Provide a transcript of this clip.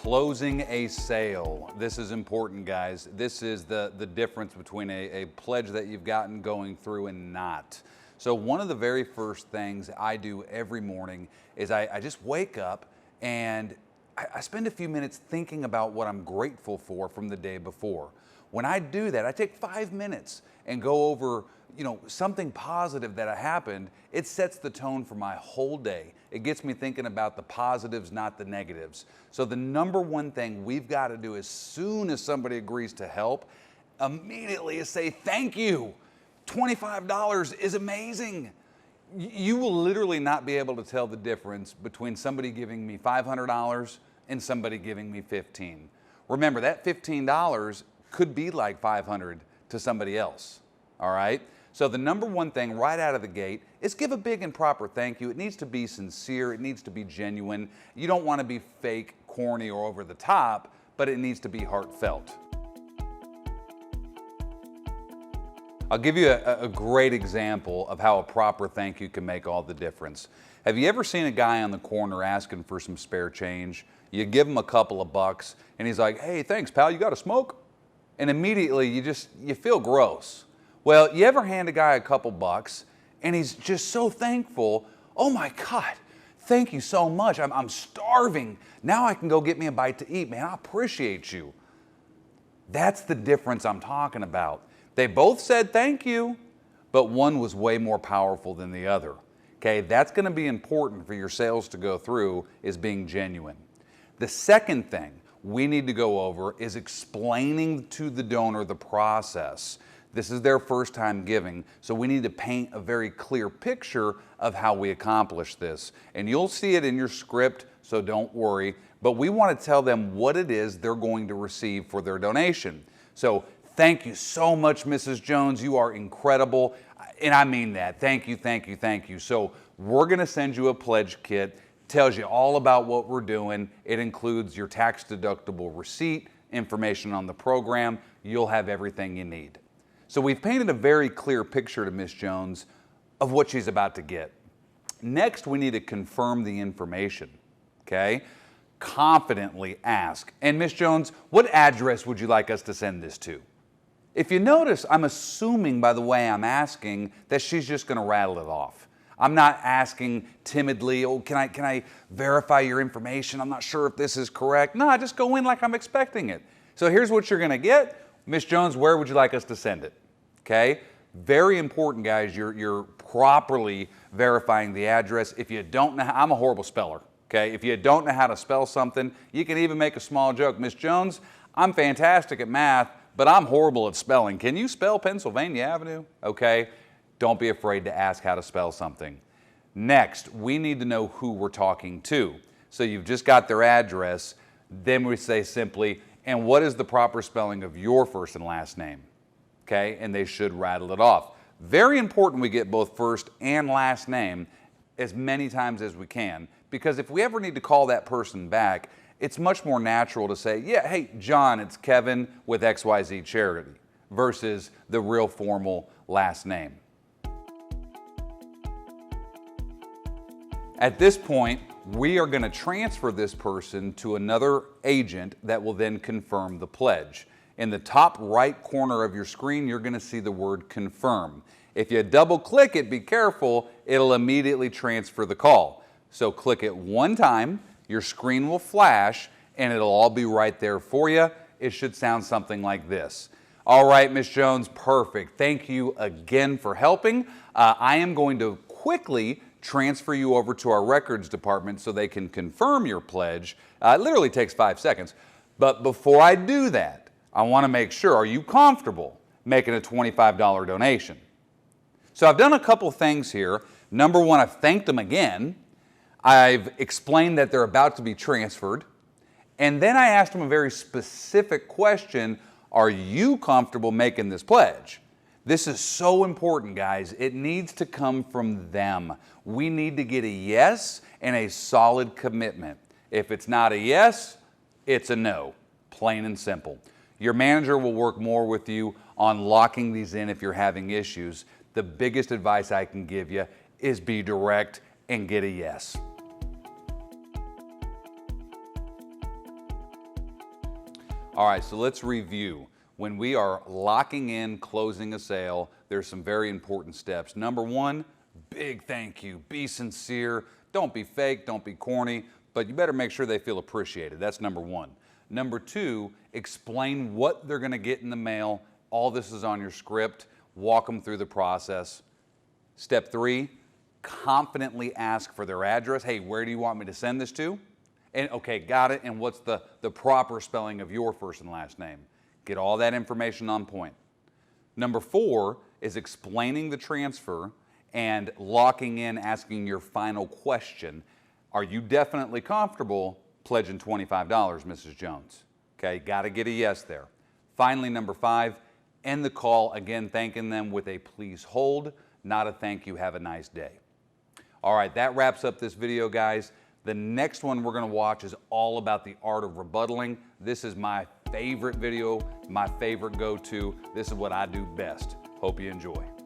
Closing a sale. This is important, guys. This is the difference between a pledge that you've gotten going through and not. So one of the very first things I do every morning is I just wake up and I spend a few minutes thinking about what I'm grateful for from the day before. When I do that, I take 5 minutes and go over, something positive that happened. It sets the tone for my whole day. It gets me thinking about the positives, not the negatives. So the number one thing we've got to do as soon as somebody agrees to help, immediately is say, thank you. $25 is amazing. You will literally not be able to tell the difference between somebody giving me $500 and somebody giving me $15. Remember, that $15 could be like $500 to somebody else, all right? So the number one thing right out of the gate is give a big and proper thank you. It needs to be sincere. It needs to be genuine. You don't want to be fake, corny, or over the top, but it needs to be heartfelt. I'll give you a great example of how a proper thank you can make all the difference. Have you ever seen a guy on the corner asking for some spare change? You give him a couple of bucks and he's like, hey, thanks, pal, you got a smoke? And immediately you feel gross. Well, you ever hand a guy a couple bucks and he's just so thankful, oh my God, thank you so much, I'm starving. Now I can go get me a bite to eat, man, I appreciate you. That's the difference I'm talking about. They both said thank you, but one was way more powerful than the other. Okay, that's gonna be important for your sales to go through, is being genuine. The second thing we need to go over is explaining to the donor the process. This is their first time giving, so we need to paint a very clear picture of how we accomplish this. And you'll see it in your script, so don't worry, but we want to tell them what it is they're going to receive for their donation. So thank you so much, Mrs. Jones, you are incredible. And I mean that, thank you, thank you, thank you. So we're gonna send you a pledge kit, tells you all about what we're doing. It includes your tax deductible receipt, information on the program. You'll have everything you need. So we've painted a very clear picture to Ms. Jones of what she's about to get. Next, we need to confirm the information, okay? Confidently ask, and Ms. Jones, what address would you like us to send this to? If you notice, I'm assuming by the way I'm asking that she's just gonna rattle it off. I'm not asking timidly, oh, can I verify your information? I'm not sure if this is correct. No, I just go in like I'm expecting it. So here's what you're gonna get. Ms. Jones, where would you like us to send it? Okay, very important, guys, you're properly verifying the address. If you don't know, I'm a horrible speller, okay? If you don't know how to spell something, you can even make a small joke. Ms. Jones, I'm fantastic at math, but I'm horrible at spelling. Can you spell Pennsylvania Avenue? Okay, don't be afraid to ask how to spell something. Next, we need to know who we're talking to. So you've just got their address, then we say simply, and what is the proper spelling of your first and last name? Okay, and they should rattle it off. Very important we get both first and last name as many times as we can, because if we ever need to call that person back, it's much more natural to say, yeah, hey, John, it's Kevin with XYZ Charity, versus the real formal last name. At this point, we are going to transfer this person to another agent that will then confirm the pledge. In the top right corner of your screen, you're going to see the word confirm. If you double click it, be careful, it'll immediately transfer the call. So click it one time, your screen will flash, and it'll all be right there for you. It should sound something like this. All right, Ms. Jones, perfect. Thank you again for helping. I am going to quickly transfer you over to our records department so they can confirm your pledge. It literally takes 5 seconds. But before I do that, I want to make sure, are you comfortable making a $25 donation? So I've done a couple things here. Number one, I've thanked them again. I've explained that they're about to be transferred. And then I asked them a very specific question, are you comfortable making this pledge? This is so important, guys. It needs to come from them. We need to get a yes and a solid commitment. If it's not a yes, it's a no, plain and simple. Your manager will work more with you on locking these in if you're having issues. The biggest advice I can give you is be direct and get a yes. All right, so let's review. When we are locking in, closing a sale, there's some very important steps. Number one, big thank you. Be sincere. Don't be fake, don't be corny, but you better make sure they feel appreciated. That's number one. Number two, explain what they're gonna get in the mail. All this is on your script. Walk them through the process. Step three, confidently ask for their address. Hey, where do you want me to send this to? And okay, got it. And what's the proper spelling of your first and last name? Get all that information on point. Number four is explaining the transfer and locking in, asking your final question. Are you definitely comfortable pledging $25, Mrs. Jones? Okay, got to get a yes there. Finally, number five, end the call, again, thanking them with a please hold, not a thank you, have a nice day. All right, that wraps up this video, guys. The next one we're gonna watch is all about the art of rebuttaling. This is my favorite video, my favorite go-to. This is what I do best. Hope you enjoy.